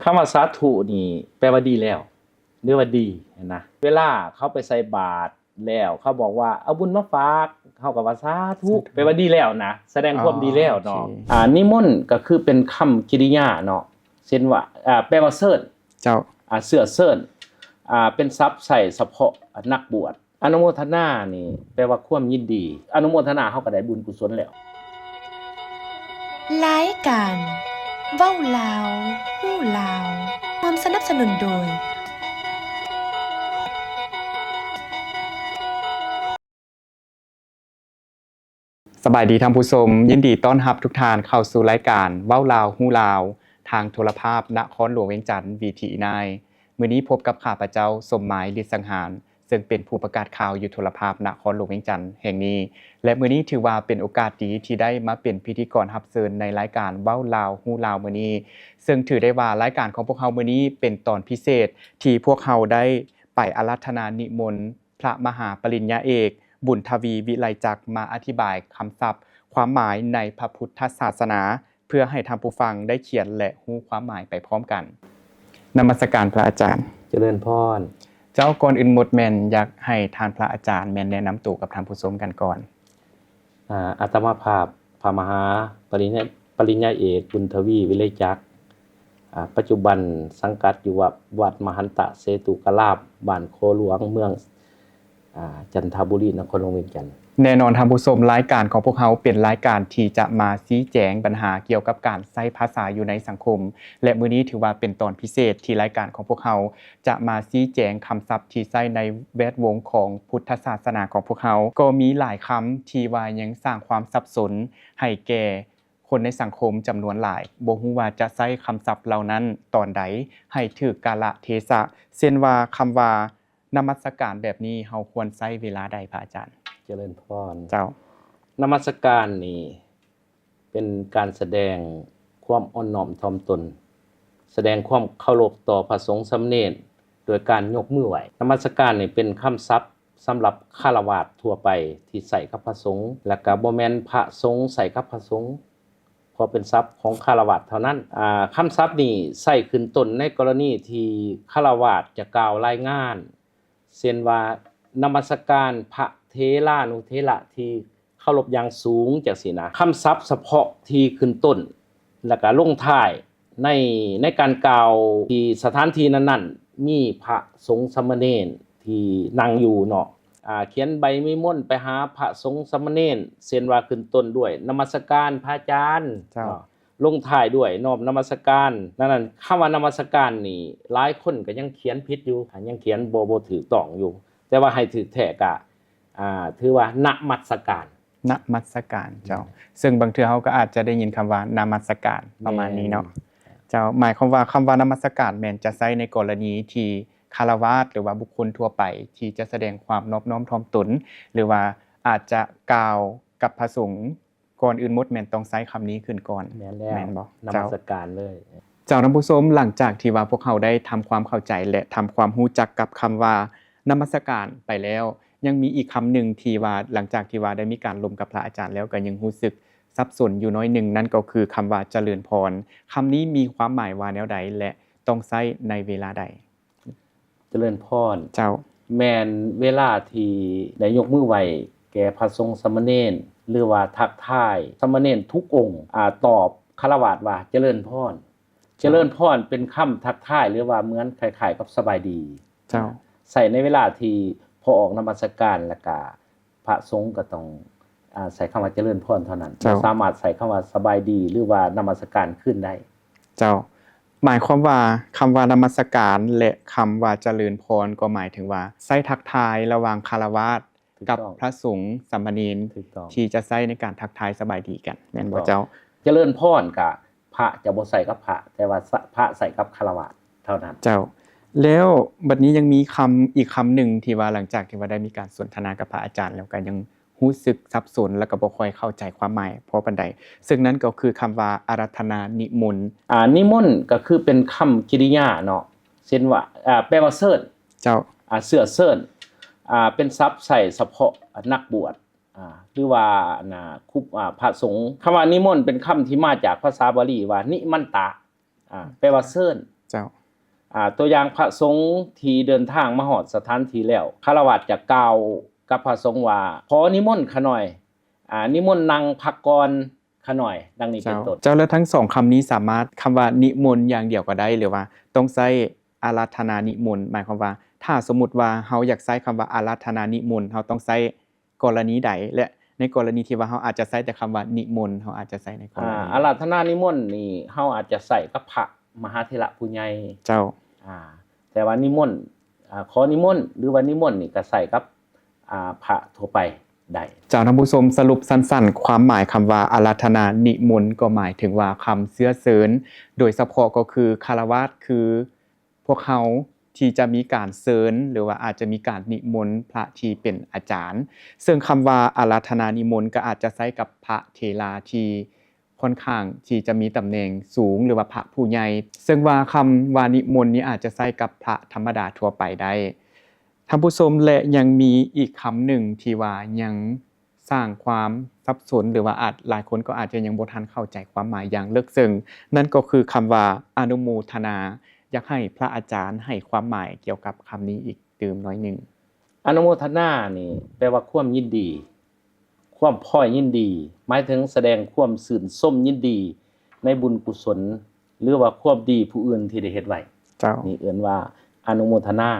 คำว่าสาธุนี่แปลว่าดีแล้วหรือว่าดีนะเวลาเขาไปใส่บาตรแล้วเขาบอกว่าเอาบุญมาฝากเขาก็ว่าสาธุแปลว่าดีแล้วนะแสดงความดีแล้วเนาะนิมนต์ก็คือเป็นคำกริยาเนาะเช่นว่าแปลว่าเชิญเจ้าเสื้อเชิญเป็นศัพท์ใส่เฉพาะนักบวชอนุโมทนานี่แปลว่าความยินดีอนุโมทนาเฮาก็ได้บุญกุศลแล้วรายการเว้าลาวฮู้ลาวความสนับสนุนโดยสบายดีท่านผู้ชมยินดีต้อนรับทุกท่านเข้าสู่รายการเว้าลาวฮู้ลาวทางโทรภาพนครหลวงเวียงจันทน์ VTE9 มื้อนี้พบกับข้าพเจ้าสมหมายฤทธิ์สังหารซึ่งเป็นผู้ประกาศข่าวอยู่โทรภาพนครหลวงเวียงจันทน์แห่งนี้และมื้อนี้ถือว่าเป็นโอกาสดีที่ได้มาเป็นพิธีกรรับเชิญในรายการเว้าลาวฮู้ลาวมื้อนี้ซึ่งถือได้ว่ารายการของพวกเรามื้อนี้เป็นตอนพิเศษที่พวกเราได้ไปอาราธนานิมนต์พระมหาปริญญาเอกบุญทวีวิไลจักรมาอธิบายคำศัพท์ความหมายในพระพุทธศาสนาเพื่อให้ท่านผู้ฟังได้เขียนและรู้ความหมายไปพร้อมกันนมัสการพระอาจารย์เจริญพรเจ้าก่อนอื่นหมดแม่นอยากให้ท่านพระอาจารย์แม่นแนะนำตัวกับท่านผู้ชมกันก่อนอาตมาภาพพระมหาปริญญาเอกบุญทวีวิไลจักรปัจจุบันสังกัดอยู่วัดมหันตเสตุกราบบ้านโคหลวงเมืองจันทบุรีนครหลวงเวียงจันทน์แน่นอนท่านผู้ชมรายการของพวกเขาเป็นรายการที่จะมาชี้แจงปัญหาเกี่ยวกับการใช้ภาษาอยู่ในสังคมและมื้อนี้ถือว่าเป็นตอนพิเศษที่รายการของพวกเขาจะมาชี้แจงคำศัพท์ที่ใช้ในแวดวงของพุทธศาสนาของพวกเขาก็มีหลายคำที่ว่ายังสร้างความสับสนให้แก่คนในสังคมจำนวนหลายบ่ฮู้ว่าจะใช้คำศัพท์เหล่านั้นตอนใดให้ถูกกาลเทศะเช่นว่าคำว่านมัสการแบบนี้เฮาควรใช้เวลาใดพระอาจารย์เจริญพรเจ้านมัสการนี่เป็นการแสดงความอ่อนน้อมถ่อมตนแสดงความเคารพต่อพระสงฆ์สามเณรโดยการยกมือไหวนมัสการนี่เป็นคำศัพท์สำหรับฆราวาสทั่วไปที่ใส่กับพระสงฆ์และก็บ่แม่นพระสงฆ์ใส่กับพระสงฆ์พอเป็นศัพท์ของฆราวาสเท่านั้นคำศัพท์นี้ใส่ขึ้นต้นในกรณีที่ฆราวาสจะกล่าวรายงานเช่นว่านมัสการพระเทรานุเทระที่เคารพอย่างสูงจังซี่นะคำศัพท์เฉพาะที่ขึ้นต้นแล้วก็ลงท้ายในการกล่าวที่สถานที่นั้นๆมีพระสงฆ์สามเณรที่นั่งอยู่เนาะเขียนใบมิมนต์ไปหาพระสงฆ์สามเณรเช่นว่าขึ้นต้นด้วยนมัสการพระอาจารย์ลงท้ายด้วยนอบนมัสการนั่นคำว่านมัสการนี่หลายคนก็ยังเขียนผิดอยู่ยังเขียนบ่ถูกต้องอยู่แต่ว่าให้ถูกแท้ก็ถือว่านมัสการเจ้าซึ่งบางเทื่อเฮาก็อาจจะได้ยินคำว่านมัสการประมาณนี้เนาะเจ้าหมายความว่าคำว่านมัสการแม่นจะใช้ในกรณีที่ฆราวาสหรือว่าบุคคลทั่วไปที่จะแสดงความนอบน้อมถ่อมตนหรือว่าอาจจะกล่าวกับพระสงฆ์ก่อนอื่นหมดแม่นต้องใช้คำนี้ขึ้นก่อนแม่นบ่นมัสการเลยเจ้าท่านผู้ชมหลังจากที่ว่าพวกเขาได้ทำความเข้าใจและทำความรู้จักกับคำว่านมัสการไปแล้วยังมีอีกคำหนึ่งที่ว่าหลังจากที่ว่าได้มีการลมกับพระอาจารย์แล้วก็ยังรู้สึกสับสนอยู่น้อยหนึ่งนั่นก็คือคำว่าเจริญพรคำนี้มีความหมายว่าแนวใดและต้องใช้ในเวลาใดเจริญพรเจ้าแม่นเวลาที่ได้ยกมือไหว้แก่พระสงฆ์สามเณรหรือว่าทักทายสามเณรทุกองค์ตอบฆราวาสว่าเจริญพรเจริญพรเป็นคำทักทายหรือว่าเหมือนคล้ายๆกับสบายดีเจ้าใส่ในเวลาที่พอออกนมัสการแล้วก็พระสงฆ์ก็ต้องใส่คำว่าเจริญพรเท่านั้นสามารถใส่คำว่าสบายดีหรือว่านมัสการขึ้นได้เจ้าหมายความว่าคำว่านมัสการและคำว่าเจริญพรก็หมายถึงว่าใช้ทักทายระหว่างฆราวาสกับพระสงฆ์สามเณรที่จะใช้ในการทักทายสบายดีกันแม่นบ่เจ้าเจริญพรกับพระจะบ่ใส่กับพระแต่ว่าพระใส่กับฆราวาสเท่านั้นเจ้าแล้วบัดนี้ยังมีคำอีกคำหนึ่งที่ว่าหลังจากที่ว่าได้มีการสนทนากับพระอาจารย์แล้วก็ยังรู้สึกสับสนแล้วก็บ่ค่อยเข้าใจความหมายพอปานใดซึ่งนั้นก็คือคำว่าอาราธนานิมนต์นิมนต์ก็คือเป็นคำกริยาเนาะเช่นว่าแปลว่าเชิญเจ้าเสื้อเชิญเป็นศัพท์ใส่เฉพาะนักบวชหรือว่าพระสงฆ์คำว่านิมนต์เป็นคำที่มาจากภาษาบาลีว่านิมันตะแปลว่าเชิญ เจ้า ตัวอย่างพระสงฆ์ที่เดินทางมาฮอดสถานที่แล้วฆราวาสจะกล่าวกับพระสงฆ์ว่าขอนิมนต์ขาหน่อยนิมนต์นั่งพักก่อนขาหน่อยดังนี้เป็นต้น เจ้าแล้วทั้งสองคำนี้สามารถคำว่านิมนต์อย่างเดียวก็ได้หรือว่าต้องใช้อาราธนานิมนต์หมายความว่าถ้าสมมุติว่าเฮาอยากใช้คำว่าอาราธนานิมนต์เฮาต้องใช้กรณีใดและในกรณีที่ว่าเฮาอาจจะใช้แต่คำว่านิมนต์เฮาอาจจะใช้ในกรณีอาราธนานิมนต์นี่เฮาอาจจะใส่กับพระมหาเถระผู้ใหญ่เจ้าแต่ว่านิมนต์ขอนิมนต์หรือว่านิมนต์นี่ก็ใส่กับพระทั่วไปได้เจ้าท่านผู้ชมสรุปสั้นๆความหมายคำว่าอาราธนานิมนต์ก็หมายถึงว่าคำเสื้อเสริญโดยเฉพาะก็คือฆราวาสคือพวกเขาที่จะมีการเสริญหรือว่าอาจจะมีการนิมนต์พระที่เป็นอาจารย์ซึ่งคำว่าอาราธนานิมนต์ก็อาจจะใช้กับพระเถระที่ค่อนข้างที่จะมีตำแหน่งสูงหรือว่าพระผู้ใหญ่ซึ่งว่าคำว่านิมนต์นี้อาจจะใช้กับพระธรรมดาทั่วไปได้ท่านผู้ชมและยังมีอีกคำหนึ่งที่ว่ายังสร้างความสับสนหรือว่าหลายคนก็อาจจะยังบ่ทันเข้าใจความหมายอย่างลึกซึ้งนั่นก็คือคำว่าอนุโมทนาอยากให้พระอาจารย์ให้ความหมายเกี่ยวกับคำนี้อีกตื่มน้อยหนึ่งอนุโมทนานี่แปลว่าความยินดีความพ้อยยินดีหมายถึงแสดงความชื่นชมยินดีในบุญกุศลหรือว่าความดีผู้อื่นที่ได้เฮ็ดไว้นี่เอิ้นว่าอนุโมทนา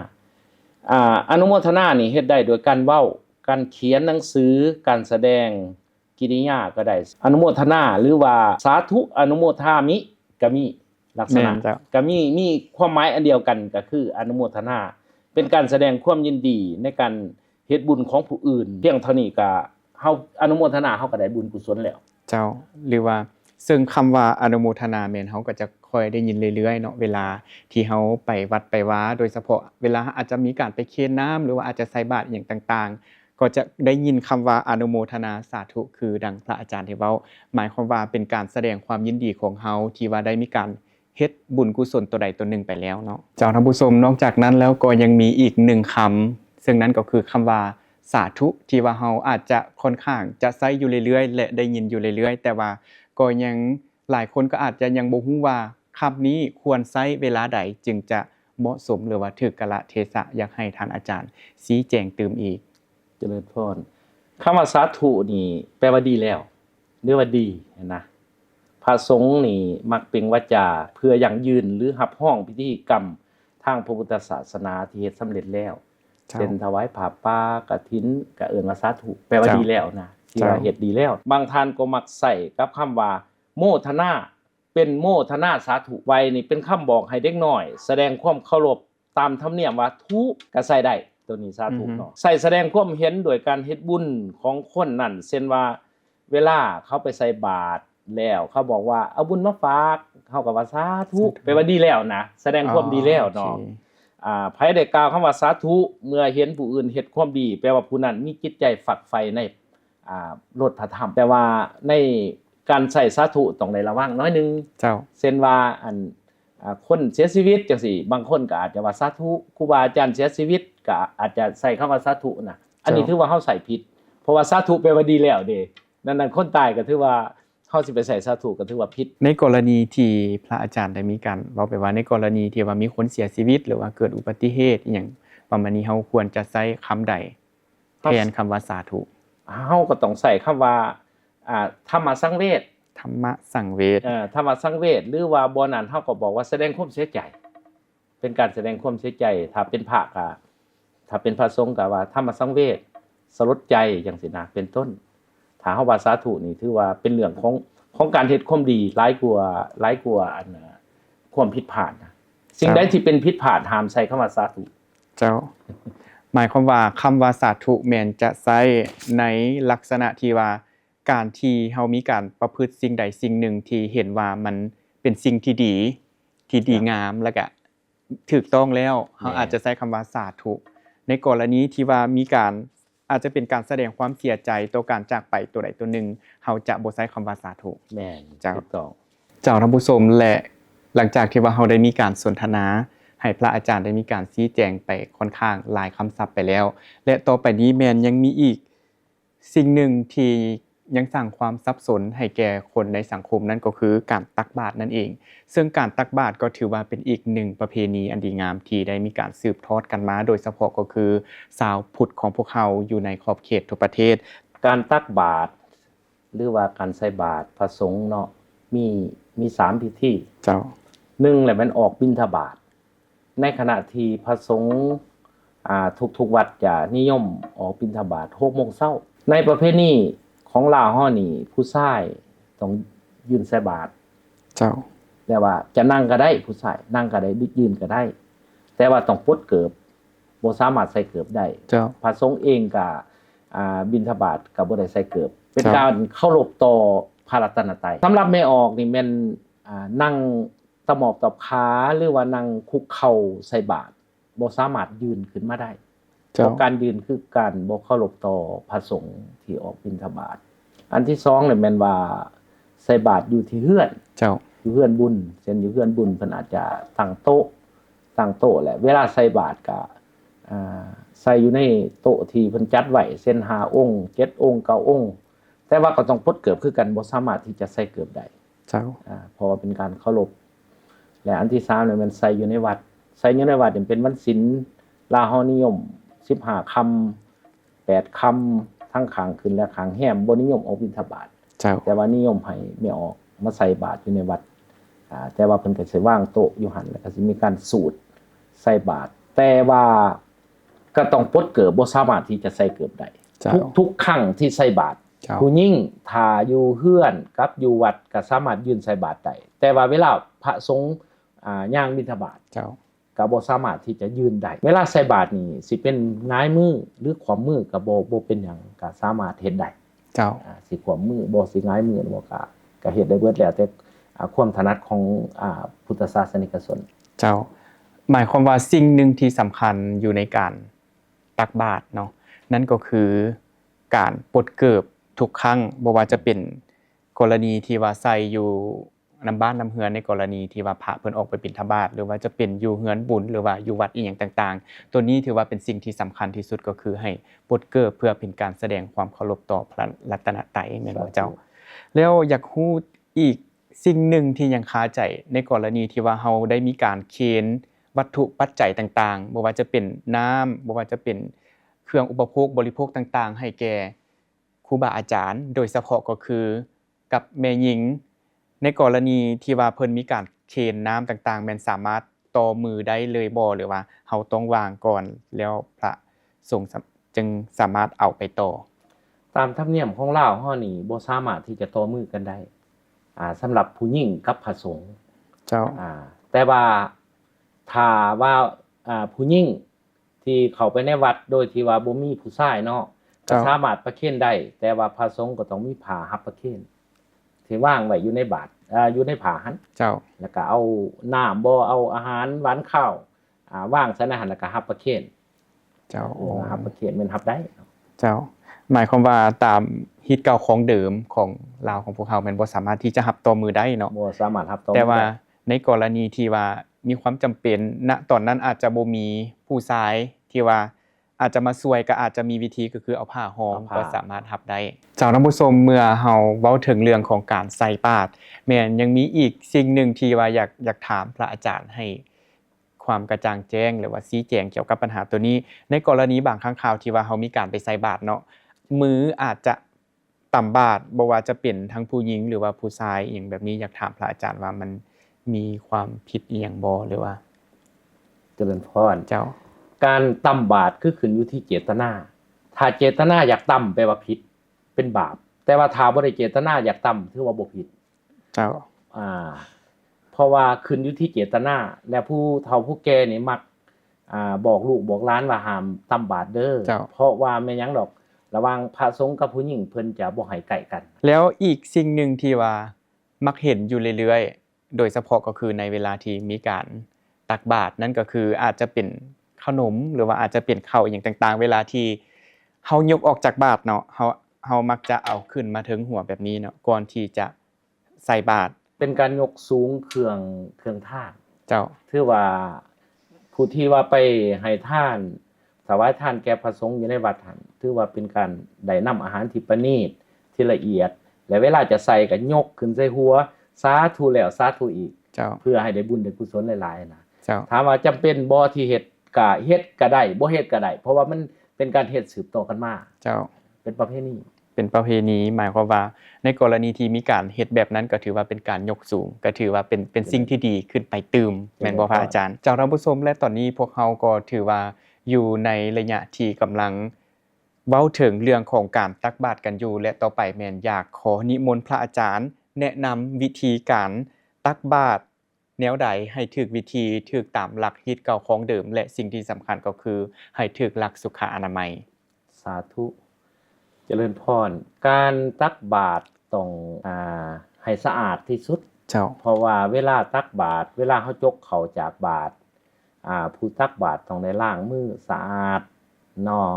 อนุโมทนานี่เฮ็ดได้โดยการเว้าการเขียนหนังสือการแสดงกิริยาก็ได้อนุโมทนาหรือว่าสาธุอนุโมทามิก็มีลักษณะก็มีความหมายอันเดียวกันก็คืออนุโมทนาเป็นการแสดงความยินดีในการเฮ็ดบุญของผู้อื่นเพียงเท่านี้ก็เฮาอนุโมทนาเฮาก็ได้บุญกุศลแล้วเจ้าหรือว่าซึ่งคำว่าอนุโมทนาแม่นเฮาก็จะค่อยได้ยินเรื่อยๆเนาะเวลาที่เฮาไปวัดไปวาโดยเฉพาะเวลาอาจจะมีการไปเคนน้ำหรือว่าอาจจะใส่บาตรอย่างต่างๆก็จะได้ยินคำว่าอนุโมทนาสาธุคือดังพระอาจารย์ที่เว้าหมายความว่าเป็นการแสดงความยินดีของเฮาที่ว่าได้มีการเฮ็ดบุญกุศลตัวใดตัวหนึ่งไปแล้วเนาะเจ้าท่านผู้ชมนอกจากนั้นแล้วก็ยังมีอีก1คำซึ่งนั้นก็คือคำว่าสาธุที่ว่าเฮาอาจจะค่อนข้างจะใช้อยู่เรื่อยๆและได้ยินอยู่เรื่อยๆแต่ว่าก็ยังหลายคนก็อาจจะยังบ่ฮู้ว่าคำนี้ควรใช้เวลาใดจึงจะเหมาะสมหรือว่าถูกกาลเทศะอยากให้ท่านอาจารย์ชี้แจงเติมอีกเจริญพรคำว่าสาธุนี่แปลว่าดีแล้วหรือว่าดีนะพระสงฆ์นี่มักเป็นวาจาเพื่อยั่งยืนหรือรับห้องพิธีกรรมทางพระพุทธศาสนาที่เฮ็ดสำเร็จแล้วเช่นถวายผ้าป่ากฐินก็เอิ้นว่าสาธุแปลว่าดีแล้วนะที่ว่าเฮ็ดดีแล้วบางท่านก็มักใช้กับคำว่าโมทนาเป็นโมทนาสาธุไว้นี่เป็นคำบอกให้เด็กน้อยแสดงความเคารพตามธรรมเนียมว่าทุก็ใส่ได้ตัวนี้สาธุเนาะใส่แสดงความเห็นโดยการเฮ็ดบุญของคนนั่นเช่นว่าเวลาเขาไปใส่บาตรแล้วเขาบอกว่าเอาบุญมาฝากเขาก็ว่าสาธุแปลว่าดีแล้วนะแสดงความดีแล้วเนาะไผได้กล่าวคำว่าสาธุเมื่อเห็นผู้อื่นเฮ็ดความดีแปลว่าผู้นั้นมีจิตใจฝักใฝ่ในรสพระธรรมแต่ว่าในการใช้สาธุต้องได้ระวังน้อยนึงเจ้าเช่นว่าคนเสียชีวิตจังซี่บางคนก็อาจจะว่าสาธุครูบาอาจารย์เสียชีวิตก็อาจจะใส่คำว่าสาธุนะอันนี้ถือว่าเฮาใส่ผิดเพราะว่าสาธุแปลว่าดีแล้วเด้นั้นคนตายก็ถือว่าเฮาสิไปใส่สาธุก็ถือว่าผิดในกรณีที่พระอาจารย์ได้มีการเว้าไปว่าในกรณีที่ว่ามีคนเสียชีวิตหรือว่าเกิดอุบัติเหตุอีหยังประมาณนี้เฮาควรจะใช้คำใดแทนคำว่าสาธุเฮาก็ต้องใส่คำว่าธรรมสังเวชธรรมสังเวชธรรมสังเวชหรือว่าบ่นั้นเฮาก็บอกว่าแสดงความเสียใจเป็นการแสดงความเสียใจถ้าเป็นพระก็ถ้าเป็นพระสงฆ์ก็ว่าธรรมสังเวชสลดใจจังซี่นะเป็นต้นถ้าเฮาว่าสาธุนี่ถือว่าเป็นเรื่องของการเฮ็ดความดีหลายกว่าอันความผิดพลาดนะสิ่งใดที่เป็นผิดพลาดห้ามใช้คำว่าสาธุเจ้าหมายความว่าคำว่าสาธุแม่นจะใช้ในลักษณะที่ว่าการที่เฮามีการประพฤติสิ่งใดสิ่งหนึ่งที่เห็นว่ามันเป็นสิ่งที่ดีงามแล้วก็ถูกต้องแล้วเฮาอาจจะใช้คำว่าสาธุในกรณีที่ว่ามีการอาจจะเป็นการแสดงความเสียใจต่อการจากไปตัวใดตัวหนึ่งเฮาจะบ่ใช้คำว่าสาธุแม่นถูกต้องเจ้าท่านผู้ชมและหลังจากที่ว่าเฮาได้มีการสนทนาให้พระอาจารย์ได้มีการชี้แจงไปค่อนข้างหลายคำศัพท์ไปแล้วและต่อไปนี้แม่นยังมีอีกสิ่งหนึ่งที่ ยังสร้างความสับสนให้แก่คนในสังคมนั่นก็คือการตักบาตรนั่นเอง ซึ่งการตักบาตรก็ถือว่าเป็นอีกหนึ่งประเพณีอันดีงามที่ได้มีการสืบทอดกันมาโดยเฉพาะก็คือชาวพุทธของพวกเขาอยู่ในขอบเขตทั่วประเทศการตักบาตรหรือว่าการใส่บาตรพระสงฆ์เนาะมี3พิธีเจ้า1แหละมันออกบิณฑบาตในขณะที่พระสงฆ์ทุกวัดจะนิยมออกบิณฑบาต 6:00 นในประเพณีของลาวเฮานี่ผู้ชายต้องยืนใส่บาตรเจ้าแต่ว่าจะนั่งก็ได้ผู้ชายนั่งก็ได้ยืนก็ได้แต่ว่าต้องปลดเกิบบ่สามารถใส่เกิบได้เจ้าพระสงฆ์เองก็บิณฑบาตก็บ่ได้ใส่เกิบเป็นการเคารพต่อพระรัตนตรัยสำหรับแม่ออกนี่แม่นนั่งตะหมอบตบขาหรือว่านั่งคุกเข่าใส่บาตรบ่สามารถยืนขึ้นมาได้เพราะการยืนคือการบ่เคารพต่อพระสงฆ์ที่ออกบิณฑบาตอันที่2เนี่ยแม่นว่าใส่บาตรอยู่ที่เฮือนเจ้าอยู่เฮือนบุญเช่นอยู่เฮือนบุญเพิ่นอาจจะตั้งโต๊ะแหละเวลาใส่บาตรก็ใส่อยู่ในโต๊ะที่เพิ่นจัดไว้เช่น5องค์7องค์9องค์แต่ว่าก็ต้องปลดเกิบคือกันบ่สามารถที่จะใส่เกิบได้เจ้าเพราะว่าเป็นการเคารพและอันที่3เนี่ยมันใส่อยู่ในวัดใส่อยู่ในวัดนี่เป็นวันศีลลาวเฮานิยม15ค่ำ8ค่ำทั้งข้างขึ้นและข้างแห้มบ่นิยมออกบิณฑบาตแต่ว่านิยมให้แม่ออกมาใส่บาตรอยู่ในวัดแต่ว่าเพิ่นก็สิวางโต๊ะอยู่หั่นแล้วก็สิมีการสูตรใส่บาตรแต่ว่าก็ต้องปลดเกิบบ่สามารถที่จะใส่เกิบได้ทุกครั้งที่ใส่บาตรผู้หญิงถ้าอยู่เฮือนกับอยู่วัดก็สามารถยืนใส่บาตรได้แต่ว่าเวลาพระสงฆ์ย่างบิณฑบาตก็บ่สามารถที่จะยืนได้เวลาใส่บาตรนี่สิเป็นง้ายมือหรือขวามือก็บ่เป็นหยังก็สามารถเฮ็ดได้สิขวามือบ่สิง้ายมือบ่ก็เฮ็ดได้เบิดแล้วแต่ความถนัดของพุทธศาสนิกชนเจ้าหมายความว่าสิ่งหนึ่งที่สำคัญอยู่ในการตักบาตรเนาะนั่นก็คือการปลดเกิบทุกครั้งบ่ว่าจะเป็นกรณีที่ว่าใส่อยู่นำบ้านนำเฮือนในกรณีที่ว่าพระเพิ่นออกไปบิณฑบาตหรือว่าจะเป็นอยู่เฮือนบุญหรือว่าอยู่วัดอีหยังต่างๆตัวนี้ถือว่าเป็นสิ่งที่สำคัญที่สุดก็คือให้ปลดเกิบเพื่อเป็นการแสดงความเคารพต่อพระรัตนตรัยแม่นบ่เจ้าแล้วอยากฮู้อีกสิ่งหนึ่งที่ยังคาใจในกรณีที่ว่าเฮาได้มีการเคนวัตถุปัจจัยต่างๆบ่ว่าจะเป็นน้ำบ่ว่าจะเป็นเครื่องอุปโภคบริโภคต่างๆให้แก่ครูบาอาจารย์โดยเฉพาะก็คือกับแม่หญิงในกรณีที่ว่าเพิ่นมีการเคนน้ำต่างๆแม่นสามารถต่อมือได้เลยบ่หรือว่าเฮาต้องวางก่อนแล้วพระสงฆ์จึงสามารถเอาไปต่อตามธรรมเนียมของลาวเฮานี่บ่สามารถที่จะต่อมือกันได้สำหรับผู้หญิงกับพระสงฆ์เจ้าแต่ว่าถ้าว่าผู้หญิงที่เข้าไปในวัดโดยที่ว่าบ่มีผู้ชายเนาะก็สามารถประเคนได้แต่ว่าพระสงฆ์ก็ต้องมีผ้ารับประเคนที่วางไว้อยู่ในบาตรอยู่ในผ้าหั่นเจ้าแล้วก็เอาน้ำบ่เอาอาหารหวานข้าววางใส่ในหั่นแล้วก็รับประเคนเจ้ารับประเคนแม่นรับได้เจ้าหมายความว่าตามฮิตเก่าของเดิมของลาวของพวกเฮาแม่นบ่สามารถที่จะรับต่อมือได้เนาะบ่สามารถรับต่อแต่ว่าในกรณีที่ว่ามีความจำเป็นณตอนนั้นอาจจะบ่มีผู้ชายที่ว่าอาจจะมาช่วยก็อาจจะมีวิธีก็คือเอาผ้าห่อก็สามารถรับได้เจ้าท่านผู้ชมเมื่อเฮาเว้าถึงเรื่องของการใส่บาตรแม่นยังมีอีกสิ่งหนึ่งที่ว่าอยากถามพระอาจารย์ให้ความกระจ่างแจ้งหรือว่าชี้แจงเกี่ยวกับปัญหาตัวนี้ในกรณีบางครั้งคราวที่ว่าเฮามีการไปใส่บาตรเนาะมืออาจจะต่ำบาตรบ่ว่าจะเป็นทั้งผู้หญิงหรือว่าผู้ชายอีหยังแบบนี้อยากถามพระอาจารย์ว่ามันมีความผิดอีหยังบ่หรือว่าเจริญพรเจ้าการต่ำบาตรคือขึ้นอยู่ที่เจตนาถ้าเจตนาอยากต่ำแปลว่าผิดเป็นบาปแต่ว่าถ้าบ่ได้เจตนาอยากต่ำถือว่าบ่ผิดเจ้าเพราะว่าขึ้นอยู่ที่เจตนาและผู้เฒ่าผู้แก่นี่มักบอกลูกบอกหลานว่าห้ามต่ำบาตรเด้อเพราะว่าแม่นหยังดอกระหว่างพระสงฆ์กับผู้หญิงเพิ่นจะบ่ให้ใกล้กันแล้วอีกสิ่งหนึ่งที่ว่ามักเห็นอยู่เรื่อยๆโดยเฉพาะก็คือในเวลาที่มีการตักบาตรนั่นก็คืออาจจะเป็นขนมหรือว่าอาจจะเป็นข้าวอย่างต่างๆเวลาที่เฮายกออกจากบาตรเนาะเฮามักจะเอาขึ้นมาถึงหัวแบบนี้เนาะก่อนที่จะใส่บาตรเป็นการยกสูงเครื่องทานเจ้าถือว่าผู้ที่ว่าไปให้ทานถวายทานแก่พระสงฆ์อยู่ในวัดหั่นถือว่าเป็นการได้นำอาหารที่ประณีต ที่ละเอียดและเวลาจะใส่ก็ยกขึ้นใส่หัวสาธุแล้วสาธุอีกเจ้าเพื่อให้ได้บุญได้กุศลหลายๆนะเจ้าถามว่าจำเป็นบ่ที่เฮ็ดก็เฮ็ดก็ได้บ่เฮ็ดก็ได้เพราะว่ามันเป็นการเฮ็ดสืบต่อกันมาเจ้าเป็นประเพณีหมายความว่าในกรณีที่มีการเฮ็ดแบบนั้นก็ถือว่าเป็นการยกสูงก็ถือว่าเป็นสิ่งที่ดีขึ้นไปตืมแม่นบ่พระอาจารย์เจ้าท่านผู้ชมและตอนนี้พวกเราก็ถือว่าอยู่ในระยะที่กำลังเว้าถึงเรื่องของการตักบาตรกันอยู่และต่อไปแม่นอยากขอนิมนต์พระอาจารย์แนะนำวิธีการตักบาตรแนวใดให้ถูกวิธีถูกตามหลักฮิตเก่าของเดิมและสิ่งที่สำคัญก็คือให้ถูกหลักสุขอนามัยสาธุเจริญพรการตักบาตรต้องให้สะอาดที่สุดเจ้าเพราะว่าเวลาตักบาตรเวลาเฮาจกเข้าจากบาตรผู้ตักบาตรต้องได้ล้างมือสะอาดเนาะ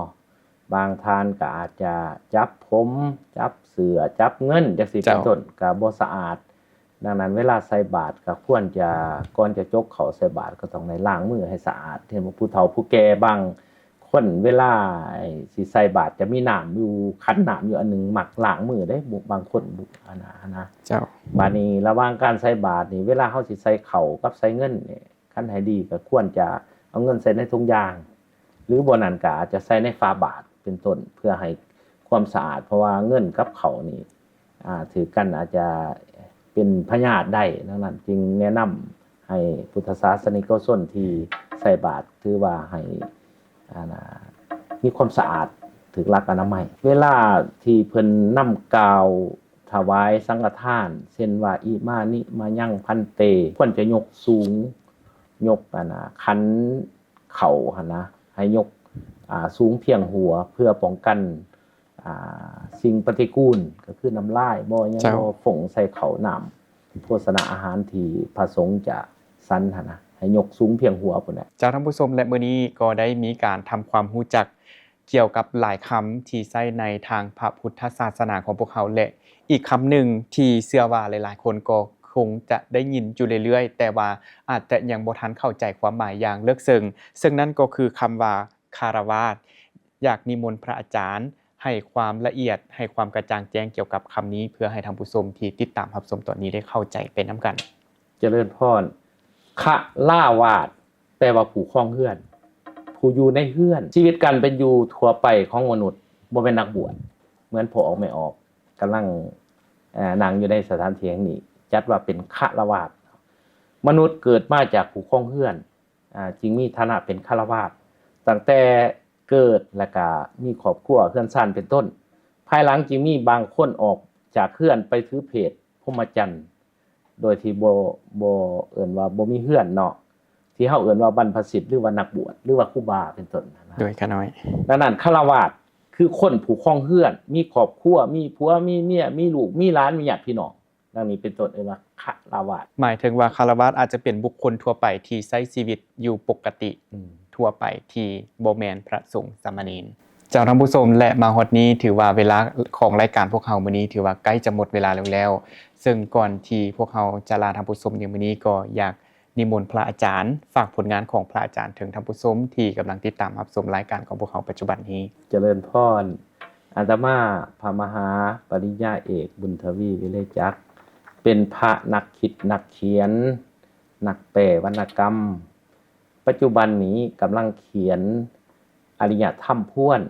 บางท่านก็อาจจะจับผมจับเสื้อจับเงินจังซี่เป็นต้นก็บ่สะอาดดังนั้นเวลาใส่บาตรก็ควรจะก่อนจะจกเข้าใส่บาตรก็ต้องได้ล้างมือให้สะอาดเห็นว่าผู้เฒ่าผู้แก่บางคนเวลาสิใส่บาตรจะมีน้ำอยู่ขันน้ำอยู่อันนึงมักล้างมือได้บางคนนะเจ้าบัดนี้ระหว่างการใส่บาตรนี่เวลาเฮาสิใส่ข้าวกับใส่เงินนี่คันให้ดีก็ควรจะเอาเงินใส่ในถุงยางหรือบ่นั้นก็อาจจะใส่ในฝาบาตรเป็นต้นเพื่อให้ความสะอาดเพราะว่าเงินกับข้าวนี่ถือกันอาจจะเป็นพยาธิได้ดังนั้นจึงแนะนำให้พุทธศาสนิกชนที่ใส่บาตรถือว่าให้มีความสะอาดถึงหลักอนามัยเวลาที่เพิ่นนำกาวถวายสังฆทานเช่นว่าอิมานิมายังพันเตควรจะยกสูงยกขันเข่าหั่นนะให้ยกสูงเพียงหัวเพื่อป้องกันสิ่งปฏิกูลก็คือน้ำลายบ่ยังบ่ฝงใส่เข่าน้ำโภชนาอาหารที่พระสงฆ์จะสันหั่นนะให้ยกสูงเพียงหัวพุ่นน่ะเจ้าท่านผู้ชมและมื้อนี้ก็ได้มีการทำความรู้จักเกี่ยวกับหลายคำที่ใช้ในทางพระพุทธศาสนาของพวกเขาและอีกคำหนึ่งที่เชื่อว่าหลายๆคนก็คงจะได้ยินอยู่เรื่อยๆแต่ว่าอาจจะยังบ่ทันเข้าใจความหมายอย่างลึกซึ้งซึ่งนั่นก็คือคำว่าคารวาสอยากนิมนต์พระอาจารย์ให้ความละเอียดให้ความกระจ่างแจ้งเกี่ยวกับคำนี้เพื่อให้ท่านผู้ชมที่ติดตามรับชมตอนนี้ได้เข้าใจไปนำกันเจริญพรฆราวาสแปลว่าผู้ครองเฮือนผู้อยู่ในเฮือนชีวิตการเป็นอยู่ทั่วไปของมนุษย์บ่เป็นนักบวชเหมือนพ่อออกไม่ออกกำลังนั่งอยู่ในสถานที่แห่งนี้จัดว่าเป็นฆราวาสมนุษย์เกิดมาจากผู้ครองเฮือนจึงมีฐานะเป็นฆราวาสตั้งแต่เกิดแล้วก็มีครอบครัวเฮือนซ่านเป็นต้นภายหลังจึงมีบางคนออกจากเฮือนไปถือเพศพรหมจรรย์โดยที่บ่เอิ้นว่าบ่มีเฮือนเนาะที่เฮาเอิ้นว่าบรรพชิตหรือว่านักบวชหรือว่าครูบาเป็นต้นโดยขน้อยดังนั้นฆราวาสคือคนผู้ครองเฮือนมีครอบครัวมีผัวมีเมียมีลูกมีหลานมีญาติพี่น้องดังนี้เป็นต้นเอิ้นว่าฆราวาสหมายถึงว่าฆราวาสอาจจะเป็นบุคคลทั่วไปที่ใช้ชีวิตอยู่ปกติทั่วไปที่บ่แม่นพระสงฆ์สามเณรเจ้าท่านผู้ชมและมาฮอดนี้ถือว่าเวลาของรายการพวกเฮามื้อนี้ถือว่าใกล้จะหมดเวลาแล้วซึ่งก่อนที่พวกเฮาจะลาท่านผู้ชมในมื้อนี้ก็อยากนิมนต์พระอาจารย์ฝากผลงานของพระอาจารย์ถึงท่านผู้ชมที่กำลังติดตามรับชมรายการของพวกเฮาปัจจุบันนี้เจริญพรอาตมาพระมหาปริญญาเอกบุญทวีวิเลจักรเป็นพระนักคิดนักเขียนนักแปลวรรณกรรมปัจจุบันนี้กำลังเขียนอริยธรรมพ่วน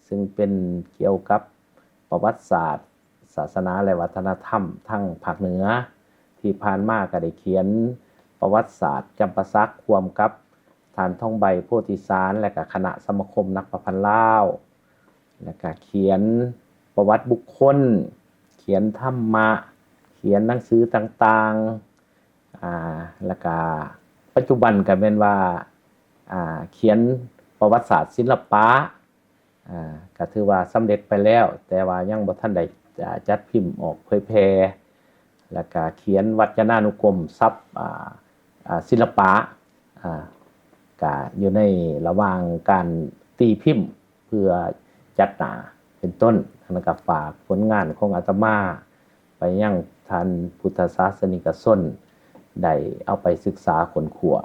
ซึ่งเป็นเกี่ยวกับประวัติศาสตร์ศาสนาและวัฒนธรรมทั้งภาคเหนือที่ผ่านมาก็ได้เขียนประวัติศาสตร์จำปาสักควมกับฐานทองใบโพธิสารและก็คณะสมาคมนักประพันธ์ลาวและก็เขียนประวัติบุคคลเขียนธรรมะเขียนหนังสือต่างๆแล้วก็ปัจจุบันก็เป็นว่าเขียนประวัติศาสตร์ศิลปะก็ถือว่าสำเร็จไปแล้วแต่ว่ายังบ่ทันได้จัดพิมพ์ออกเผยแพร่แล้วก็เขียนวจนานุกรมทรัพย์ศิลปะก็อยู่ในระหว่างการตีพิมพ์เพื่อจัดหน้าเป็นต้นแล้วก็ฝากผลงานของอาตมาไปยังท่านพุทธศาสนิกชนได้เอาไปศึกษาค้นคว้า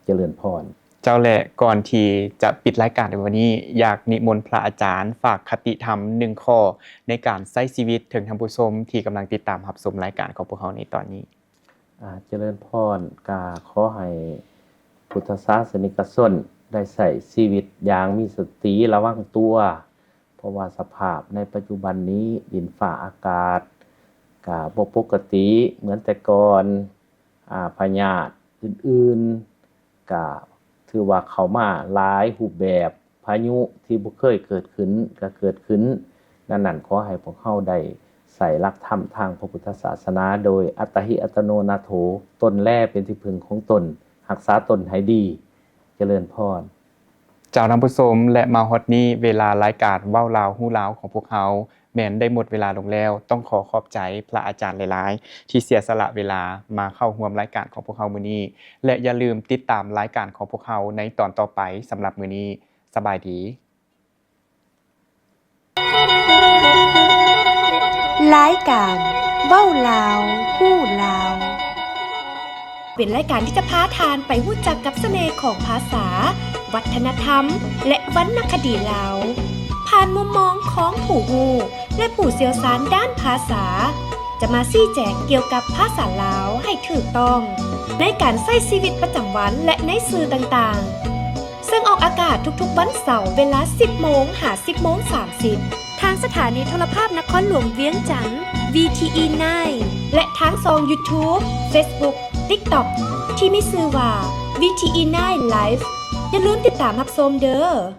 เจริญพร เจ้าแหละก่อนที่จะปิดรายการในวันนี้อยากนิมนต์พระอาจารย์ฝากคติธรรม1ข้อในการใช้ชีวิตถึงท่านผู้ชมที่กำลังติดตามรับชมรายการของพวกเราในตอนนี้เจริญพรกาขอให้พุทธศาสนิกชนได้ใช้ชีวิตอย่างมีสติระวังตัวเพราะว่าสภาพในปัจจุบันนี้ดินฟ้าอากาศก็บ่ปกติเหมือนแต่ก่อนพยาธิอื่นๆก็ถือว่าเข้ามาหลายรูปแบบพายุที่บ่เคยเกิดขึ้นก็เกิดขึ้นนั่นขอให้พวกเราได้ใส่หลักธรรมทางพระพุทธศาสนาโดยอัตหิอัตโนนาโถตนแลเป็นที่พึ่งของตนรักษาตนให้ดีเจริญพรเจ้าท่านผู้ชมและมาฮอดนี้เวลารายการเว้าลาวฮู้ลาวของพวกเราแม่นได้หมดเวลาลงแล้วต้องขอขอบใจพระอาจารย์หลายๆที่เสียสละเวลามาเข้าร่วมรายการของพวกเรามื้อนี้และอย่าลืมติดตามรายการของพวกเราในตอนต่อไปสำหรับมื้อนี้สบายดีรายการเว้าลาวฮู้ลาวเป็นรายการที่จะพาทานไปรู้จักกับเสน่ห์ของภาษาวัฒนธรรมและวรรณคดีลาวผ่านมุมมองของผู้ฮู้และผู้เชี่ยวชาญด้านภาษาจะมาชี้แจงเกี่ยวกับภาษาลาวให้ถูกต้องในการใช้ชีวิตประจำวันและในสื่อต่างๆซึ่งออกอากาศทุกๆวันเสาร์เวลา 10:30 ทางสถานีโทรภาพนครหลวงเวียงจันทน์ VTE9 และทางช่อง YouTube Facebook TikTok ที่มีชื่อว่า VTE9 Live อย่าลืมติดตามรับชมเด้อ